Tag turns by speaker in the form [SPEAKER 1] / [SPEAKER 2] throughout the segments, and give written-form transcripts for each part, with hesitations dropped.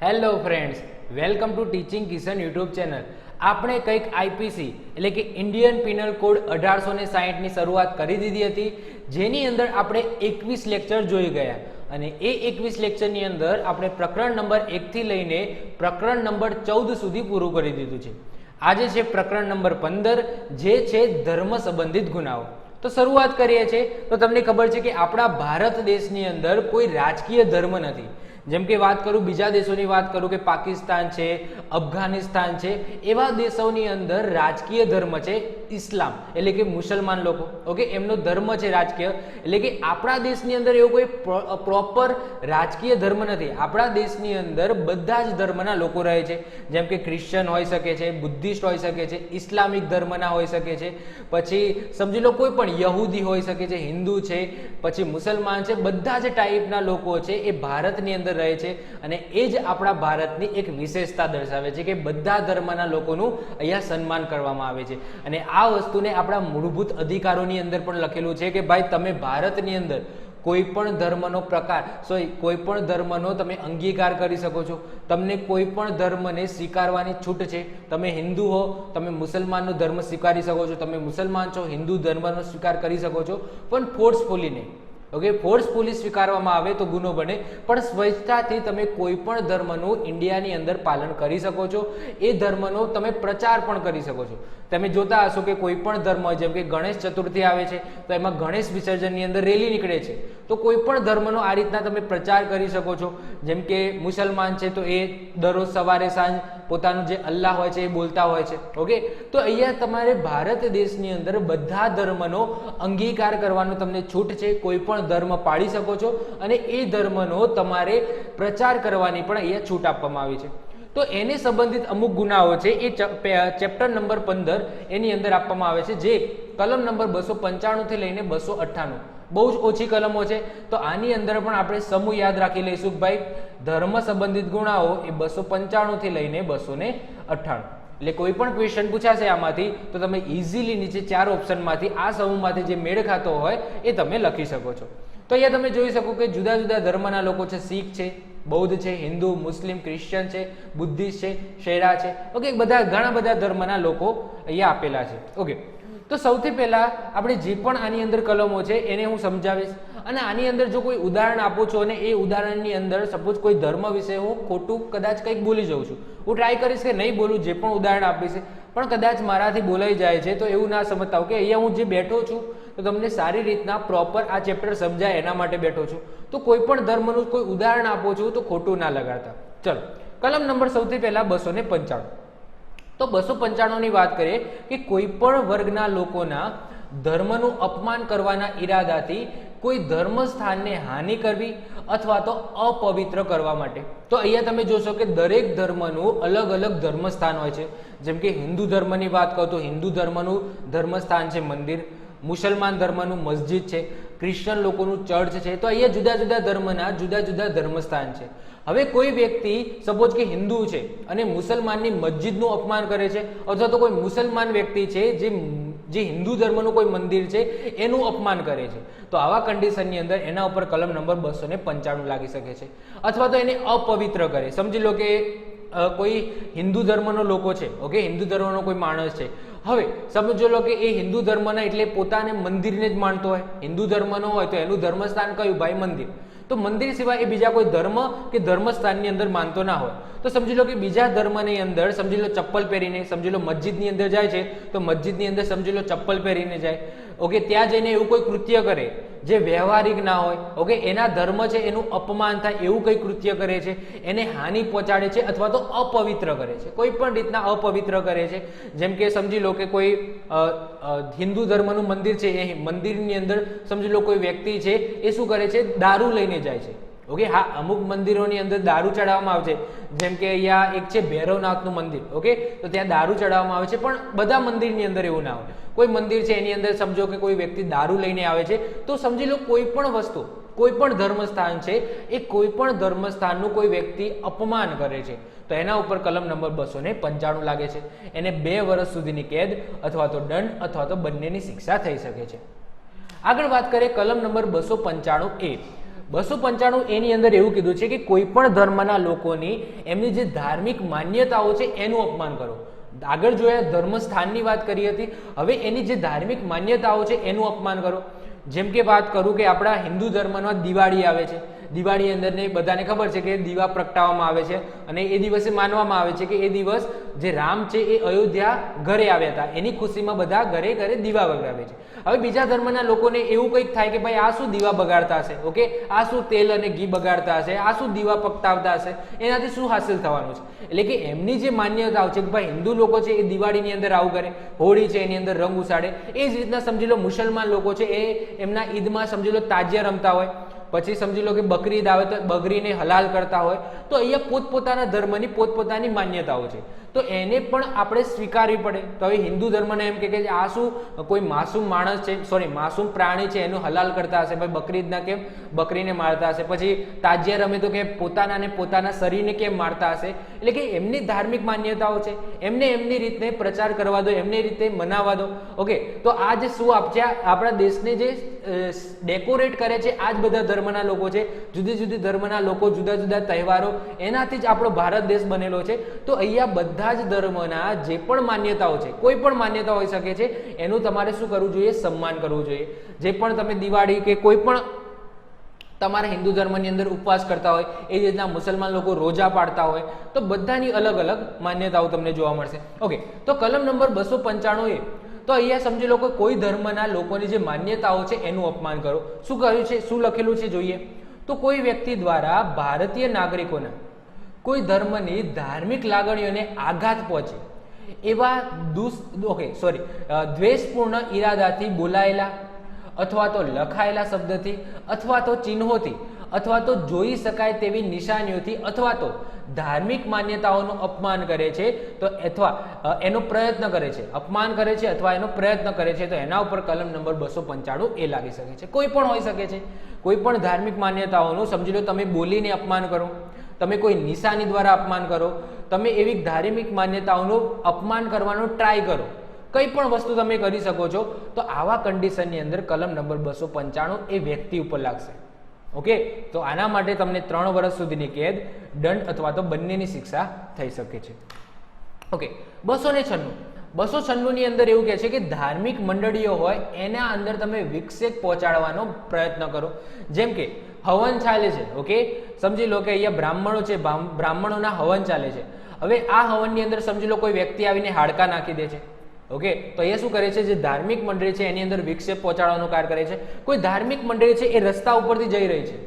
[SPEAKER 1] Hello friends, welcome to teaching Kishan YouTube channel. આપણે કંઈક IPC એટલે કે ઇન્ડિયન પિનલ કોડ 1860ની શરૂઆત કરી દીધી હતી, જેની અંદર આપણે 21 લેક્ચર જોઈ ગયા અને એ 21 લેક્ચરની અંદર આપણે પ્રકરણ નંબર 1 થી લઈને પ્રકરણ નંબર 14 સુધી પૂરું કરી દીધું છે. આજે છે પ્રકરણ નંબર 15, જે છે ધર્મ સંબંધિત ગુનાઓ. તો શરૂઆત કરીએ છીએ તો તમને ખબર છે કે આપણા ભારત દેશની અંદર કોઈ રાજકીય ધર્મ નથી. જેમ કે વાત કરું, બીજા દેશોની વાત કરું કે પાકિસ્તાન છે, અફઘાનિસ્તાન છે, એવા દેશોની અંદર રાજકીય ધર્મ છે ઇસ્લામ એટલે કે મુસલમાન લોકો. ઓકે, એમનો ધર્મ છે રાજકીય. એટલે કે આપણા દેશની અંદર એવો કોઈ પ્રોપર રાજકીય ધર્મ નથી. આપણા દેશની અંદર બધા જ ધર્મના લોકો રહે છે. જેમ કે ક્રિશ્ચન હોઈ શકે છે, બુદ્ધિસ્ટ હોઈ શકે છે, ઇસ્લામિક ધર્મના હોઈ શકે છે, પછી સમજી લો કોઈ પણ યહૂદી હોઈ શકે છે, હિન્દુ છે, પછી મુસલમાન છે. બધા જ ટાઈપના લોકો છે એ ભારતની અંદર રહે છે અને એ જ આપણા ભારતની એક વિશેષતા દર્શાવે છે કે બધા ધર્મના લોકોનું અહીંયા સન્માન કરવામાં આવે છે. અને આ વસ્તુને આપણા મૂળભૂત અધિકારોની અંદર પણ લખેલું છે કે ભાઈ તમે ભારતની અંદર કોઈ પણ ધર્મનો પ્રકાર કોઈ પણ ધર્મનો તમે અંગીકાર કરી શકો છો. તમને કોઈ પણ ધર્મને સ્વીકારવાની છૂટ છે. તમે હિન્દુ હો, તમે મુસલમાનનો ધર્મ સ્વીકારી શકો છો, તમે મુસલમાન છો, હિન્દુ ધર્મનો સ્વીકાર કરી શકો છો, પણ ફોર્સફુલી નહીં. ઓકે, ફોર્સફુલી સ્વીકારવામાં આવે તો ગુનો બને, પણ સ્વેચ્છાથી તમે કોઈ પણ ધર્મનું ઇન્ડિયાની અંદર પાલન કરી શકો છો. એ ધર્મનો તમે પ્રચાર પણ કરી શકો છો. તમે જોતા હશો કે કોઈ પણ ધર્મ, જેમ કે ગણેશ ચતુર્થી આવે છે તો એમાં ગણેશ વિસર્જનની અંદર રેલી નીકળે છે. તો કોઈ પણ ધર્મનો આ રીતના તમે પ્રચાર કરી શકો છો. જેમ કે મુસલમાન છે તો એ દરરોજ સવારે સાંજ પોતાનું જે અલ્લાહ હોય છે એ બોલતા હોય છે. ઓકે, તો અહીંયા તમારે ભારત દેશની અંદર બધા ધર્મનો અંગીકાર કરવાનો તમને છૂટ છે. કોઈ પણ ધર્મ પાળી શકો છો અને એ ધર્મનો તમારે પ્રચાર કરવાની પણ અહીંયા છૂટ આપવામાં આવી છે. તો એને સંબંધિત અમુક ગુનાઓ છે એ ચેપ્ટર નંબર 15 એની અંદર આપવામાં આવે છે, જે કલમ નંબર 295 થી લઈને 298. બહુ જ ઓછી કલમો છે, તો આની અંદર પણ આપણે સમૂહ યાદ રાખી લઈશું કે ભાઈ ધર્મ સંબંધિત ગુનાઓ એ 295 થી લઈને 298. એટલે કોઈ પણ ક્વેશ્ચન પૂછાશે આમાંથી તો તમે ઇઝીલી નીચે 4 ઓપ્શનમાંથી આ સમૂહમાંથી જે મેળ ખાતો હોય એ તમે લખી શકો છો. તો અહીંયા તમે જોઈ શકો કે જુદા જુદા ધર્મના લોકો છે. શીખ છે, બૌદ્ધ છે, હિન્દુ, મુસ્લિમ, ક્રિશ્ચિયન છે, બુદ્ધિસ્ટ છે, શેરા છે. ઓકે, બધા ઘણા બધા ધર્મના લોકો અહીંયા આપેલા છે. ઓકે, તો સૌથી પહેલા આપણે જે પણ આની અંદર કલમો છે એને હું સમજાવીશ અને આની અંદર જો કોઈ ઉદાહરણ આપું છું અને એ ઉદાહરણની અંદર સપોઝ કોઈ ધર્મ વિશે હું ખોટું કદાચ કંઈક બોલી જાઉં છું, હું ટ્રાય કરીશ કે નહીં બોલું, જે પણ ઉદાહરણ આપીશ પણ કદાચ મારાથી બોલાઈ જાય છે તો એવું ના સમજતા કે અહીંયા હું જે બેઠો છું તો તમને સારી રીતના પ્રોપર આ ચેપ્ટર સમજાય એના માટે બેઠો છું. તો કોઈ પણ ધર્મનું કોઈ ઉદાહરણ આપું છું તો ખોટું ના લગાડતા. ચલો, કલમ નંબર સૌથી પહેલા 295. તો 295 ની વાત કરીએ કે કોઈ પણ વર્ગના લોકોના ધર્મનું અપમાન કરવાના ઈરાદાથી કોઈ ધર્મ સ્થાનને હાનિ કરવી અથવા તો અપવિત્ર કરવા માટે. તો અહીંયા તમે જોશો કે દરેક ધર્મનું અલગ અલગ ધર્મ સ્થાન હોય છે. જેમ કે હિન્દુ ધર્મની વાત કરો તો હિન્દુ ધર્મનું ધર્મ સ્થાન છે મંદિર, મુસલમાન ધર્મનું મસ્જિદ છે, ક્રિશ્ચન લોકોનું ચર્ચ છે. તો અહીંયા જુદા જુદા ધર્મના જુદા જુદા ધર્મસ્થાન છે. હવે કોઈ વ્યક્તિ સપોઝ કે હિન્દુ છે અને મુસલમાનની મસ્જિદનું અપમાન કરે છે, અથવા તો કોઈ મુસલમાન વ્યક્તિ છે જે હિન્દુ ધર્મનું કોઈ મંદિર છે એનું અપમાન કરે છે, તો આવા કન્ડિશનની અંદર એના ઉપર કલમ નંબર 295 લાગી શકે છે. અથવા તો એને અપવિત્ર કરે. સમજી લો કે કોઈ હિન્દુ ધર્મનો લોકો છે. ઓકે, હિન્દુ ધર્મનો કોઈ માણસ છે. હવે સમજો લો કે એ હિન્દુ ધર્મના એટલે પોતાને મંદિરને જ માનતો હોય. હિન્દુ ધર્મનો હોય તો એનું ધર્મસ્થાન કયું? ભાઈ મંદિર. તો મંદિર સિવાય એ બીજા કોઈ ધર્મ કે ધર્મસ્થાનની અંદર માનતો ના હોય તો સમજી લો કે બીજા ધર્મની અંદર સમજી લો ચપ્પલ પહેરીને, સમજી લો મસ્જિદની અંદર જાય છે તો મસ્જિદની અંદર સમજી લો ચપ્પલ પહેરીને જાય. ઓકે, ત્યાં જઈને એવું કોઈ કૃત્ય કરે જે વ્યવહારિક ના હોય. ઓકે, એના ધર્મ છે એનું અપમાન થાય એવું કંઈ કૃત્ય કરે છે, એને હાનિ પહોંચાડે છે અથવા તો અપવિત્ર કરે છે, કોઈ પણ રીતના અપવિત્ર કરે છે. જેમ કે સમજી લો કે કોઈ હિન્દુ ધર્મનું મંદિર છે, એ મંદિરની અંદર સમજી લો કોઈ વ્યક્તિ છે એ શું કરે છે? દારૂ લઈને જાય છે. ઓકે, હા, અમુક મંદિરોની અંદર દારૂ ચડાવવામાં આવે છે. જેમ કે અહીંયા એક છે ભૈરવનાથનું મંદિર. ઓકે, તો ત્યાં દારૂ ચડાવવામાં આવે છે, પણ બધા મંદિરની અંદર એવું ના હોય. કોઈ મંદિર છે એની અંદર સમજો કે કોઈ વ્યક્તિ દારૂ લઈને આવે છે તો સમજી લો કોઈ પણ વસ્તુ, કોઈ પણ ધર્મસ્થાન છે એ કોઈ પણ ધર્મસ્થાનનું કોઈ વ્યક્તિ અપમાન કરે છે તો એના ઉપર કલમ નંબર 295 લાગે છે. એને 2 વર્ષ સુધીની કેદ અથવા તો દંડ અથવા તો બંનેની શિક્ષા થઈ શકે છે. આગળ વાત કરીએ કલમ નંબર 295A. 295 એની અંદર એવું કીધું છે કે કોઈ પણ ધર્મના લોકોની એમની જે ધાર્મિક માન્યતાઓ છે એનું અપમાન કરો. આગળ જોયા ધર્મ સ્થાનની વાત કરી હતી, હવે એની જે ધાર્મિક માન્યતાઓ છે એનું અપમાન કરો. જેમ કે વાત કરું કે આપણા હિન્દુ ધર્મમાં દિવાળી આવે છે, દિવાળી અંદર ને બધાને ખબર છે કે દીવા પ્રગટાવવામાં આવે છે અને એ દિવસે માનવામાં આવે છે કે એ દિવસ જે રામ છે એ અયોધ્યા ઘરે આવ્યા હતા, એની ખુશીમાં બધા ઘરે ઘરે દીવા વગાડે છે. હવે બીજા ધર્મના લોકોને એવું કંઈક થાય કે ભાઈ આ શું દીવા બગાડતા હશે, ઓકે, આ શું તેલ અને ઘી બગાડતા હશે, આ શું દીવા પ્રગટાવતા હશે, એનાથી શું હાસિલ થવાનું છે. એટલે કે એમની જે માન્યતાઓ છે કે ભાઈ હિન્દુ લોકો છે એ દિવાળીની અંદર આવું કરે, હોળી છે એની અંદર રંગ ઉસાડે, એ જ રીતના સમજી લો મુસલમાન લોકો છે એ એમના ઈદમાં સમજી લો તાજિયા રમતા હોય, પછી સમજી લો કે બકરી ઈદ આવે તો બકરીને હલાલ કરતા હોય. તો અહીંયા પોતપોતાના ધર્મની પોતપોતાની માન્યતાઓ છે, તો એને પણ આપણે સ્વીકારવી પડે. તો હવે હિન્દુ ધર્મને એમ કે આ શું કોઈ માસૂમ માણસ છે, સોરી માસૂમ પ્રાણી છે એનું હલાલ કરતા હશે, ભાઈ બકરી ઈદના કેમ બકરીને મારતા હશે, પછી તાજિયા રમે તો કે પોતાના ને પોતાના શરીરને કેમ મારતા હશે. એટલે કે એમની ધાર્મિક માન્યતાઓ છે, એમને એમની રીતે પ્રચાર કરવા દો, એમની રીતે મનાવવા દો. ઓકે, તો આ જે શું આપણા દેશને જે ડેકોરેટ કરે છે આ જ બધા ધર્મના લોકો છે, જુદી જુદી ધર્મના લોકો, જુદા જુદા તહેવારો, એનાથી જ આપણો ભારત દેશ બનેલો છે. તો અહીંયા બધા જ ધર્મના જે પણ માન્યતાઓ છે, કોઈ પણ માન્યતા હોઈ શકે છે, એનું તમારે શું કરવું જોઈએ, સન્માન કરવું જોઈએ. જે પણ તમે દિવાળી કે કોઈ પણ તમારા હિન્દુ ધર્મની અંદર ઉપવાસ કરતા હોય, એ જ રીતના મુસલમાન લોકો રોજા પાડતા હોય, તો બધાની અલગ અલગ માન્યતાઓ તમને જોવા મળશે. ઓકે, તો કલમ નંબર 295 એ તો અહીંયા સમજી લો કે કોઈ ધર્મના લોકોની જે માન્યતાઓ છે એનું અપમાન કરો. શું કહ્યું છે, શું લખેલું છે જોઈએ તો કોઈ વ્યક્તિ દ્વારા ભારતીય નાગરિકોના કોઈ ધર્મની ધાર્મિક લાગણીઓને આઘાત પહોંચે એવા દ્વેષપૂર્ણ ઈરાદાથી બોલાયેલા અથવા તો લખાયેલા શબ્દથી અથવા તો ચિહ્નોથી અથવા તો જોઈ શકાય તેવી નિશાનીઓથી અથવા તો ધાર્મિક માન્યતાઓનું અપમાન કરે છે તો અથવા એનો પ્રયત્ન કરે છે, અપમાન કરે છે અથવા એનો પ્રયત્ન કરે છે, તો એના ઉપર કલમ નંબર 295 એ લાગી શકે છે. કોઈ પણ હોઈ શકે છે, કોઈ પણ ધાર્મિક માન્યતાઓનું સમજી લો તમે બોલીને અપમાન કરો, તમે કોઈ નિશાની દ્વારા અપમાન કરો, તમે એવી ધાર્મિક માન્યતાઓનું અપમાન કરવાનો ટ્રાય કરો, કઈ પણ વસ્તુ તમે કરી શકો છો. તો આવા કન્ડિશનની અંદર કલમ નંબર 295 એ વ્યક્તિ ઉપર લાગશે. ઓકે, તો આના માટે તમને 3 વર્ષ સુધીની કેદ, દંડ અથવા તો બંનેની શિક્ષા થઈ શકે છે. ઓકે, 296 ની અંદર એવું કહે છે કે ધાર્મિક મંડળીઓ હોય એના અંદર તમે વિક્ષેપ પહોંચાડવાનો પ્રયત્ન કરો. જેમ કે હવન ચાલે છે, ઓકે, સમજી લો કે અહીંયા બ્રાહ્મણો છે, બ્રાહ્મણોના હવન ચાલે છે. હવે આ હવનની અંદર સમજી લો કોઈ વ્યક્તિ આવીને હાડકા નાખી દે છે. ઓકે, તો અહીંયા શું કરે છે, જે ધાર્મિક મંડળી છે એની અંદર વિક્ષેપ પહોંચાડવાનું કાર્ય કરે છે. કોઈ ધાર્મિક મંડળી છે એ રસ્તા ઉપરથી જઈ રહી છે,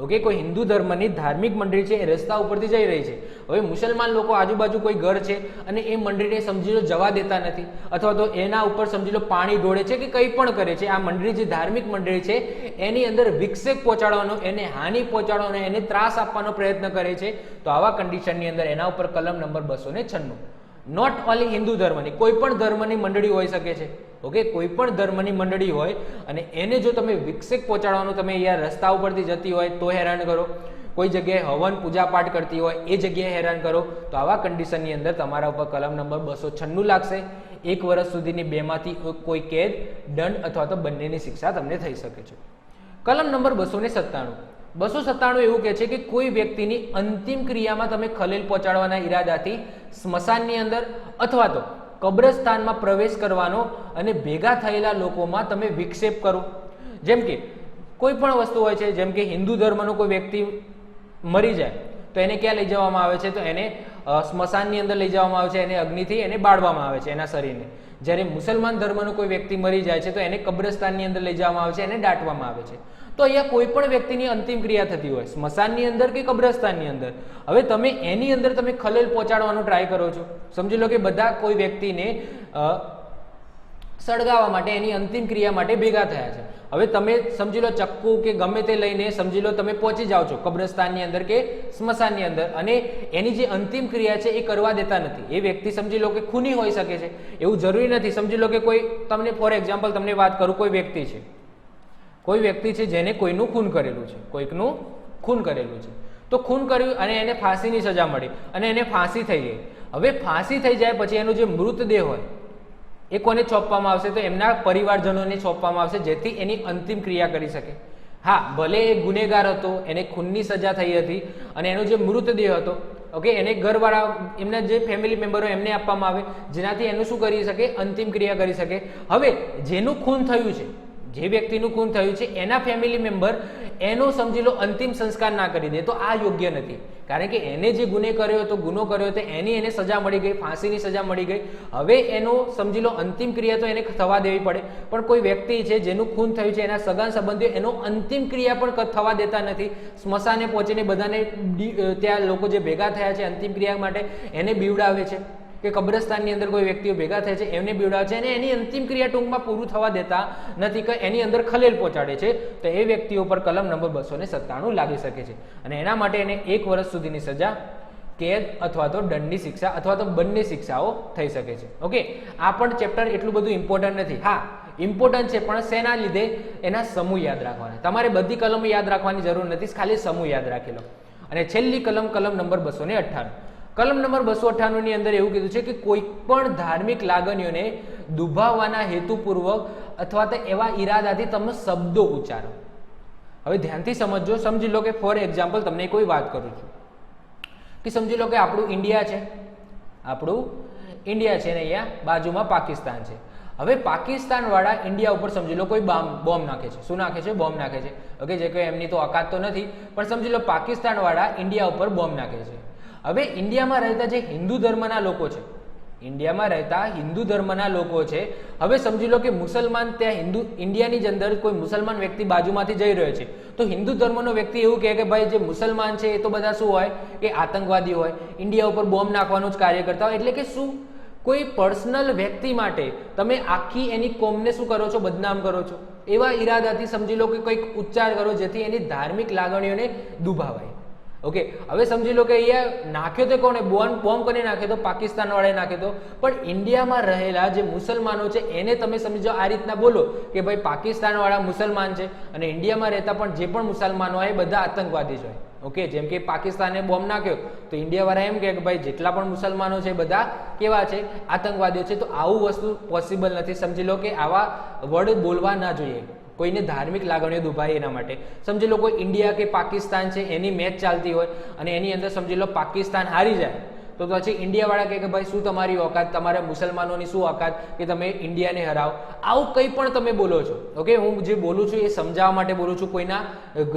[SPEAKER 1] ઓકે, કોઈ હિન્દુ ધર્મની ધાર્મિક મંડળી છે એ રસ્તા ઉપરથી જઈ રહી છે. હવે મુસલમાન લોકો આજુબાજુ કોઈ ઘર છે અને એ મંડળીને સમજી લો જવા દેતા નથી, અથવા તો એના ઉપર સમજી લો પાણી ઢોળે છે કે કંઈ પણ કરે છે. આ મંડળી જે ધાર્મિક મંડળી છે એની અંદર વિક્ષેપ પહોંચાડવાનો, એને હાનિ પહોંચાડવાનો, એને ત્રાસ આપવાનો પ્રયત્ન કરે છે. તો આવા કન્ડિશનની અંદર એના ઉપર કલમ નંબર 296, નોટ ઓનલી હિન્દુ ધર્મની, કોઈ પણ ધર્મની મંડળી હોઈ શકે છે. ઓકે, કોઈ પણ ધર્મની મંડળી હોય અને એને જો તમે વિક્ષેપ પહોંચાડવાનું, તમે અહીંયા રસ્તા ઉપરથી જતી હોય તો હેરાન કરો, કોઈ જગ્યાએ હવન પૂજા પાઠ કરતી હોય એ જગ્યાએ હેરાન કરો, તો આવા કન્ડિશનની અંદર તમારા ઉપર કલમ નંબર 296 લાગશે. 1 વર્ષ સુધીની બેમાંથી કોઈ કેદ, દંડ અથવા તો બંનેની શિક્ષા તમને થઈ શકે છે. કલમ નંબર 297 એવું કહે છે કે કોઈ વ્યક્તિની અંતિમ ક્રિયામાં તમે ખલેલ પહોંચાડવાના ઈરાદાથી સ્મશાનની અંદર અથવા તો કબ્રસ્તાનમાં પ્રવેશ કરવાનો અને ભેગા થયેલા લોકોમાં તમે વિક્ષેપ કરો. જેમ કે કોઈ પણ વસ્તુ હોય છે, જેમ કે હિન્દુ ધર્મનો કોઈ વ્યક્તિ મરી જાય તો એને ક્યાં લઈ જવામાં આવે છે, તો એને સ્મશાનની અંદર લઈ જવામાં આવે છે, એને અગ્નિથી એને બાળવામાં આવે છે એના શરીરને. જ્યારે મુસલમાન ધર્મનો કોઈ વ્યક્તિ મરી જાય છે તો એને કબ્રસ્તાનની અંદર લઈ જવામાં આવે છે, એને દાટવામાં આવે છે. તો અહીંયા કોઈ પણ વ્યક્તિની અંતિમ ક્રિયા થતી હોય સ્મશાનની અંદર કે કબ્રસ્તાનની અંદર, હવે તમે એની અંદર તમે ખલેલ પહોંચાડવાનો ટ્રાય કરો છો. સમજી લો કે બધા કોઈ વ્યક્તિને સળગાવવા માટે, એની અંતિમ ક્રિયા માટે ભેગા થયા છે. હવે તમે સમજી લો ચક્કુ કે ગમે તે લઈને સમજી લો તમે પહોંચી જાઓ છો કબ્રસ્તાનની અંદર કે સ્મશાનની અંદર, અને એની જે અંતિમ ક્રિયા છે એ કરવા દેતા નથી. એ વ્યક્તિ સમજી લો કે ખૂની હોઈ શકે છે, એવું જરૂરી નથી. સમજી લો કે કોઈ, તમને ફોર એક્ઝામ્પલ તમને વાત કરું, કોઈ વ્યક્તિ છે જેને કોઈનું ખૂન કરેલું છે, કોઈકનું ખૂન કરેલું છે, તો ખૂન કર્યું અને એને ફાંસીની સજા મળી અને એને ફાંસી થઈ ગઈ. હવે ફાંસી થઈ જાય પછી એનો જે મૃતદેહ હોય એ કોને સોંપવામાં આવશે, તો એમના પરિવારજનોને સોંપવામાં આવશે, જેથી એની અંતિમ ક્રિયા કરી શકે. હા, ભલે એ ગુનેગાર હતો, એને ખૂનની સજા થઈ હતી અને એનો જે મૃતદેહ હતો, ઓકે, એને ઘરવાળા એમના જે ફેમિલી મેમ્બરો એમને આપવામાં આવે, જેનાથી એનું શું કરી શકે, અંતિમ ક્રિયા કરી શકે. હવે જેનું ખૂન થયું છે, જે વ્યક્તિનું ખૂન થયું છે એના ફેમિલી મેમ્બર એનો સમજી લો અંતિમ સંસ્કાર ના કરી દે તો આ યોગ્ય નથી. કારણ કે એને જે ગુનો કર્યો હતો એની એને સજા મળી ગઈ, ફાંસીની સજા મળી ગઈ. હવે એનો સમજી લો અંતિમ ક્રિયા તો એને થવા દેવી પડે. પણ કોઈ વ્યક્તિ છે જેનું ખૂન થયું છે, એના સગા સંબંધીઓ એનો અંતિમ ક્રિયા પણ થવા દેતા નથી. સ્મશાને પહોંચીને બધાને ત્યાં લોકો જે ભેગા થયા છે અંતિમ ક્રિયા માટે એને બીવડાવે છે, કે કબ્રસ્તાનની અંદર કોઈ વ્યક્તિઓ ભેગા થાય છે એમને બીવડાવે છે અને એની અંતિમ ક્રિયા ટૂંકમાં પૂરું થવા દેતા નથી, કે એની અંદર ખલેલ પહોંચાડે છે. તો એ વ્યક્તિઓ પર કલમ નંબર 297 લાગી શકે છે અને એના માટે એને 1 વર્ષ સુધીની સજા, કેદ અથવા તો દંડની શિક્ષા અથવા તો બંને શિક્ષાઓ થઈ શકે છે. ઓકે, આ પણ ચેપ્ટર એટલું બધું ઇમ્પોર્ટન્ટ નથી. હા, ઇમ્પોર્ટન્ટ છે, પણ શેના લીધે? એના સમૂહ યાદ રાખવાના. તમારે બધી કલમો યાદ રાખવાની જરૂર નથી, ખાલી સમૂહ યાદ રાખી લો. અને છેલ્લી કલમ નંબર 298. કલમ નંબર 298 ની અંદર એવું કીધું છે કે કોઈ પણ ધાર્મિક લાગણીઓને દુભાવવાના હેતુપૂર્વક અથવા તો એવા ઈરાદાથી તમે શબ્દો ઉચ્ચારો. હવે ધ્યાનથી સમજજો. સમજી લો કે ફોર એક્ઝામ્પલ તમને કોઈ વાત કરું છું કે સમજી લો કે આપણું ઇન્ડિયા છે ને અહીંયા બાજુમાં પાકિસ્તાન છે. હવે પાકિસ્તાન વાળા ઇન્ડિયા ઉપર સમજી લો કોઈ બોમ્બ નાખે છે. શું નાખે છે? બોમ્બ નાખે છે. ઓકે, જે કોઈ એમની તો ઓકાત તો નથી, પણ સમજી લો પાકિસ્તાન વાળા ઇન્ડિયા ઉપર બોમ્બ નાખે છે. હવે ઇન્ડિયામાં રહેતા જે હિન્દુ ધર્મના લોકો છે, હવે સમજી લો કે મુસલમાન ત્યાં ઇન્ડિયાની અંદર કોઈ મુસલમાન વ્યક્તિ બાજુમાંથી જઈ રહ્યો છે, તો હિન્દુ ધર્મનો વ્યક્તિ એવું કહે કે ભાઈ જે મુસલમાન છે એ તો બધા શું હોય કે આતંકવાદી હોય, ઇન્ડિયા ઉપર બોમ્બ નાખવાનું જ કાર્ય કરતા હોય. એટલે કે શું, કોઈ પર્સનલ વ્યક્તિ માટે તમે આખી એની કોમને શું કરો છો? બદનામ કરો છો. એવા ઈરાદાથી સમજી લો કે કંઈક ઉચ્ચાર કરો જેથી એની ધાર્મિક લાગણીઓને દુભાવાય. ઓકે, હવે સમજી લો કે અહીંયા નાખ્યો તો કોને? બોમ્બ કોને નાખ્યો તો? પાકિસ્તાન વાળાએ નાખ્યો તો. પણ ઇન્ડિયામાં રહેલા જે મુસલમાનો છે એને તમે સમજો આ રીતના બોલો કે ભાઈ પાકિસ્તાન વાળા મુસલમાન છે અને ઇન્ડિયામાં રહેતા પણ જે પણ મુસલમાનો હોય એ બધા આતંકવાદી જ હોય. ઓકે, જેમ કે પાકિસ્તાને બોમ્બ નાખ્યો તો ઇન્ડિયા વાળા એમ કે ભાઈ જેટલા પણ મુસલમાનો છે બધા કેવા છે? આતંકવાદીઓ છે. તો આવું વસ્તુ પોસિબલ નથી. સમજી લો કે આવા વર્ડ બોલવા ના જોઈએ. કોઈને ધાર્મિક લાગણીઓ દુભાય એના માટે. સમજી લો કોઈ ઇન્ડિયા કે પાકિસ્તાન છે એની મેચ ચાલતી હોય અને એની અંદર સમજી લો પાકિસ્તાન હારી જાય તો પછી ઇન્ડિયા વાળા કહે કે ભાઈ શું તમારી ઓકાત, તમારા મુસલમાનોની શું ઓકાત કે તમે ઇન્ડિયાને હરાવો? આવું કંઈ પણ તમે બોલો છો. ઓકે, હું જે બોલું છું એ સમજાવવા માટે બોલું છું, કોઈના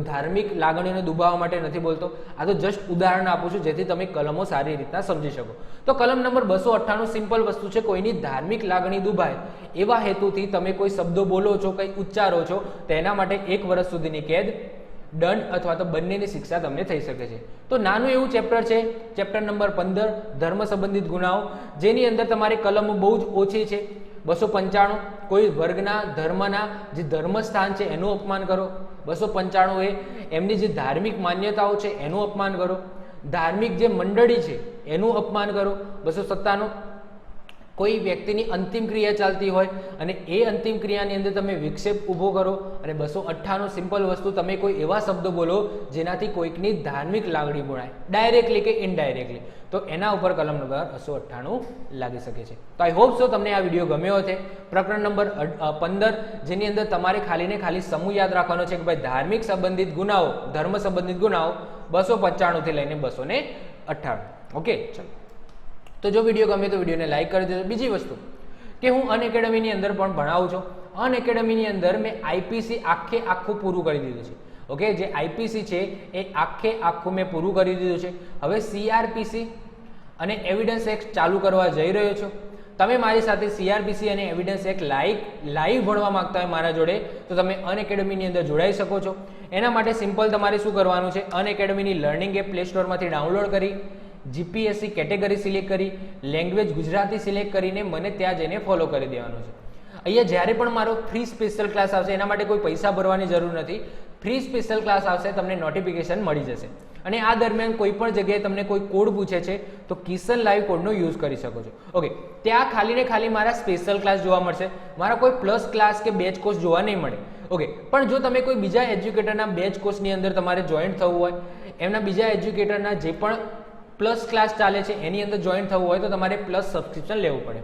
[SPEAKER 1] ધાર્મિક લાગણીઓને દુભાવવા માટે નથી બોલતો. આ તો જસ્ટ ઉદાહરણ આપું છું જેથી તમે કલમો સારી રીતના સમજી શકો. તો કલમ નંબર 298 સિમ્પલ વસ્તુ છે, કોઈની ધાર્મિક લાગણી દુભાય એવા હેતુથી તમે કોઈ શબ્દો બોલો છો, કંઈ ઉચ્ચારો છો, તેના માટે 1 વર્ષ સુધીની કેદ, દંડ અથવા તો બંનેની શિક્ષા તમને થઈ શકે છે. તો નાનું એવું ચેપ્ટર છે, ચેપ્ટર નંબર 15 ધર્મ સંબંધિત ગુનાઓ, જેની અંદર તમારી કલમો બહુ જ ઓછી છે. 295 કોઈ વર્ગના ધર્મના જે ધર્મસ્થાન છે એનું અપમાન કરો. 295 એમની જે ધાર્મિક માન્યતાઓ છે એનું અપમાન કરો. ધાર્મિક જે મંડળી છે એનું અપમાન કરો. 297 કોઈ વ્યક્તિની અંતિમ ક્રિયા ચાલતી હોય અને એ અંતિમ ક્રિયાની અંદર તમે વિક્ષેપ ઊભો કરો. અને 298 સિમ્પલ વસ્તુ, તમે કોઈ એવા શબ્દો બોલો જેનાથી કોઈકની ધાર્મિક લાગણી બોલાય, ડાયરેક્ટલી કે ઇનડાયરેક્ટલી, તો એના ઉપર કલમ નંબર 298 લાગી શકે છે. તો આઈ હોપ સો તમને આ વિડીયો ગમ્યો હશે. પ્રકરણ નંબર 15 જેની અંદર તમારે ખાલી ને ખાલી સમૂહ યાદ રાખવાનો છે કે ભાઈ ધાર્મિક સંબંધિત ગુનાઓ, ધર્મ સંબંધિત ગુનાઓ 295 થી લઈને 298. ઓકે, ચલો. તો જો વિડીયો ગમે તો વિડીયોને લાઈક કરી દેજો. બીજી વસ્તુ કે હું અનએકેડમીની અંદર પણ ભણાવું છું. અનએકેડમીની અંદર મેં આઈપીસી આખું પૂરું કરી દીધું છે. ઓકે, જે આઈપીસી છે એ આખું મેં પૂરું કરી દીધું છે. હવે સીઆરપીસી અને એવિડન્સ એક્ટ ચાલુ કરવા જઈ રહ્યો છું. તમે મારી સાથે સીઆરપીસી અને એવિડન્સ એક્ટ લાઈવ ભણવા માંગતા હોય મારા જોડે તો તમે અનએકેડમીની અંદર જોડાઈ શકો છો. એના માટે સિમ્પલ તમારે શું કરવાનું છે? અનએકેડમીની લર્નિંગ એપ પ્લે સ્ટોરમાંથી ડાઉનલોડ કરી, જીપીએસસી કેટેગરી સિલેક્ટ કરી, લેંગ્વેજ ગુજરાતી સિલેક્ટ કરીને મને ત્યાં જઈને ફોલો કરી દેવાનું છે. અહીંયા જ્યારે પણ મારો ફ્રી સ્પેશિયલ ક્લાસ આવશે એના માટે કોઈ પૈસા ભરવાની જરૂર નથી. ફ્રી સ્પેશિયલ ક્લાસ આવશે, તમને નોટિફિકેશન મળી જશે. અને આ દરમિયાન કોઈ પણ જગ્યાએ તમને કોઈ કોડ પૂછે છે તો કિશન લાઈવ કોડનો યુઝ કરી શકો છો. ઓકે, ત્યાં ખાલી ને ખાલી મારા સ્પેશિયલ ક્લાસ જોવા મળશે, મારા કોઈ પ્લસ ક્લાસ કે બેચ કોર્સ જોવા નહીં મળે. ઓકે, પણ જો તમે કોઈ બીજા એજ્યુકેટરના બેચ કોર્સની અંદર તમારે જોઈન્ટ થવું હોય, એમના બીજા એજ્યુકેટરના જે પણ પ્લસ ક્લાસ ચાલે છે એની અંદર જોઈન્ટ થવું હોય તો તમારે પ્લસ સબસ્ક્રિપ્શન લેવું પડે.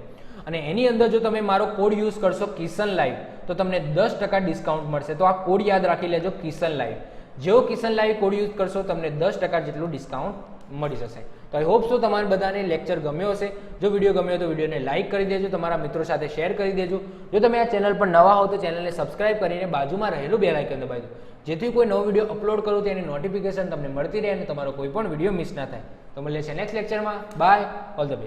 [SPEAKER 1] અને એની અંદર જો તમે મારો કોડ યુઝ કરશો કિશન લાઈવ તો તમને 10% ડિસ્કાઉન્ટ મળશે. તો આ કોડ યાદ રાખી લેજો, કિશન લાઈવ. જેવો કિશન લાઈવ કોડ યુઝ કરશો તમને 10% જેટલું ડિસ્કાઉન્ટ મળી જશે. તો આઈ હોપ સો તમારે બધાને લેક્ચર ગમ્યો હશે. જો વિડીયો ગમ્યો તો વિડીયોને લાઇક કરી દેજો, તમારા મિત્રો સાથે શેર કરી દેજો. જો તમે આ ચેનલ પર નવા હો તો ચેનલને સબસ્ક્રાઇબ કરીને બાજુમાં રહેલું બેલ આઇકન દબાવી દો, જેથી કોઈ નવો વિડીયો અપલોડ કરું તેની નોટિફિકેશન તમને મળતી રહે અને તમારો કોઈ પણ વિડીયો મિસ ના થાય. તો મળીએ છીએ નેક્સ્ટ લેક્ચરમાં. Bye, all the best.